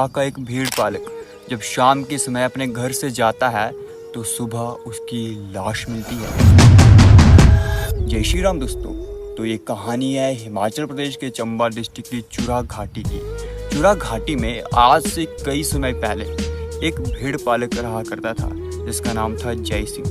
का एक भेड़ पालक जब शाम के समय अपने घर से जाता है तो सुबह उसकी लाश मिलती है। जय श्री राम दोस्तों। तो ये कहानी है हिमाचल प्रदेश के चंबा डिस्ट्रिक्ट की चुरा घाटी की। चुरा घाटी में आज से कई समय पहले एक भेड़ पालक रहा करता था जिसका नाम था जय सिंह।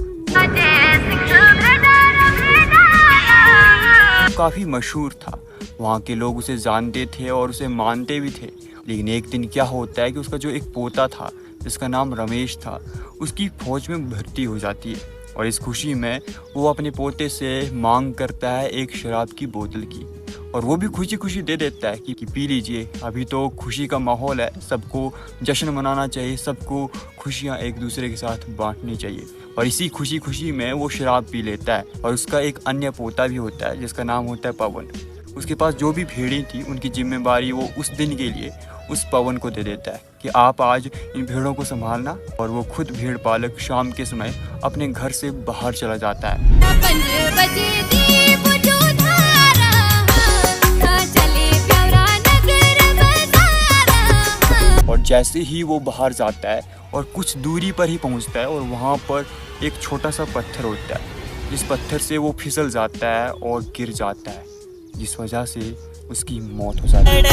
काफी मशहूर था, वहाँ के लोग उसे जानते थे और उसे मानते भी थे। लेकिन एक दिन क्या होता है कि उसका जो एक पोता था जिसका नाम रमेश था, उसकी फौज में भर्ती हो जाती है और इस खुशी में वो अपने पोते से मांग करता है एक शराब की बोतल की, और वो भी खुशी खुशी दे देता है कि पी लीजिए, अभी तो खुशी का माहौल है, सबको जश्न मनाना चाहिए, सबको खुशियाँ एक दूसरे के साथ बांटनी चाहिए। और इसी खुशी खुशी में वो शराब पी लेता है। और उसका एक अन्य पोता भी होता है जिसका नाम होता है पवन। उसके पास जो भी भेड़ें थी उनकी जिम्मेदारी वो उस दिन के लिए उस पवन को दे देता है कि आप आज इन भेड़ों को संभालना, और वो खुद भेड़ पालक शाम के समय अपने घर से बाहर चला जाता है। और जैसे ही वो बाहर जाता है और कुछ दूरी पर ही पहुंचता है और वहाँ पर एक छोटा सा पत्थर होता है, जिस पत्थर से वो फिसल जाता है और गिर जाता है, जिस वजह से उसकी मौत हो जाती है।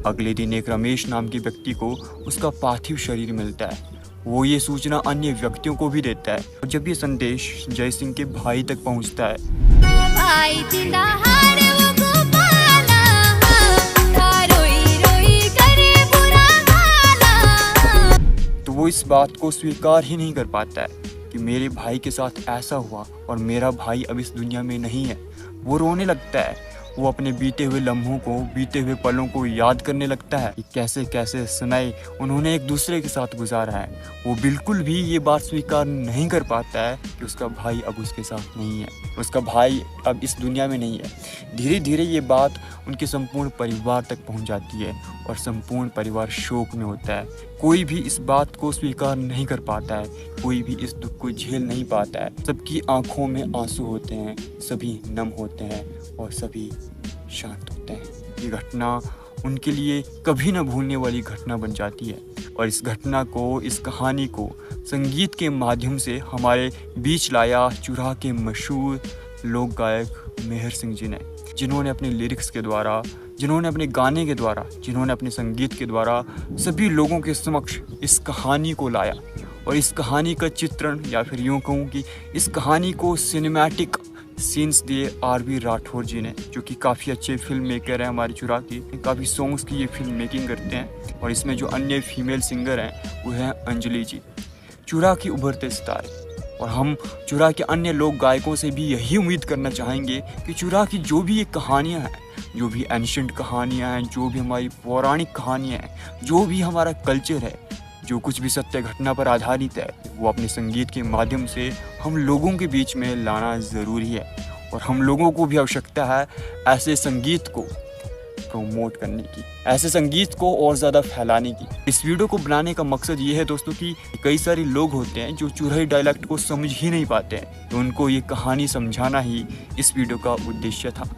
अगले दिन एक रमेश नाम के व्यक्ति को उसका पार्थिव शरीर मिलता है। वो ये सूचना अन्य व्यक्तियों को भी देता है, और जब ये संदेश जय सिंह के भाई तक पहुंचता है तो वो इस बात को स्वीकार ही नहीं कर पाता है कि मेरे भाई के साथ ऐसा हुआ और मेरा भाई अब इस दुनिया में नहीं है। वो रोने लगता है, वो अपने बीते हुए लम्हों को, बीते हुए पलों को याद करने लगता है कि कैसे कैसे समय उन्होंने एक दूसरे के साथ गुजारा है। वो बिल्कुल भी ये बात स्वीकार नहीं कर पाता है कि उसका भाई अब उसके साथ नहीं है, उसका भाई अब इस दुनिया में नहीं है। धीरे धीरे ये बात उनके संपूर्ण परिवार तक पहुंच जाती है और संपूर्ण परिवार शोक में होता है। कोई भी इस बात को स्वीकार नहीं कर पाता है, कोई भी इस दुख को झेल नहीं पाता है। सबकी आंखों में आंसू होते हैं, सभी नम होते हैं और सभी शांत होते हैं। ये घटना उनके लिए कभी न भूलने वाली घटना बन जाती है। और इस घटना को, इस कहानी को संगीत के माध्यम से हमारे बीच लाया चुरा के मशहूर लोक गायक मेहर सिंह जी ने, जिन्होंने अपने लिरिक्स के द्वारा, जिन्होंने अपने गाने के द्वारा, जिन्होंने अपने संगीत के द्वारा सभी लोगों के समक्ष इस कहानी को लाया। और इस कहानी का चित्रण, या फिर यूँ कहूँ कि इस कहानी को सिनेमैटिक सीन्स दिए आर.वी. राठौर जी ने, जो कि काफ़ी अच्छे फिल्म मेकर हैं हमारी चुरा की, काफ़ी सॉन्ग्स की ये फिल्म मेकिंग करते हैं। और इसमें जो अन्य फीमेल सिंगर हैं वो हैं अंजलि जी, चुरा की उभरते सितारे। और हम चुरा के अन्य लोक गायकों से भी यही उम्मीद करना चाहेंगे कि चुरा की जो भी ये कहानियाँ हैं, जो भी एंशिएंट कहानियाँ हैं, जो भी हमारी पौराणिक कहानियाँ हैं, जो भी हमारा कल्चर है, जो कुछ भी सत्य घटना पर आधारित है, वो अपने संगीत के माध्यम से हम लोगों के बीच में लाना ज़रूरी है। और हम लोगों को भी आवश्यकता है ऐसे संगीत को प्रमोट करने की, ऐसे संगीत को और ज़्यादा फैलाने की। इस वीडियो को बनाने का मकसद ये है दोस्तों कि कई सारे लोग होते हैं जो चुराई डायलेक्ट को समझ ही नहीं पाते हैं, तो उनको ये कहानी समझाना ही इस वीडियो का उद्देश्य था।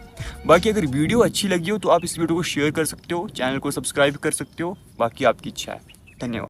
बाकी अगर वीडियो अच्छी लगी हो तो आप इस वीडियो को शेयर कर सकते हो, चैनल को सब्सक्राइब कर सकते हो, बाकी आपकी इच्छा है। धन्यवाद।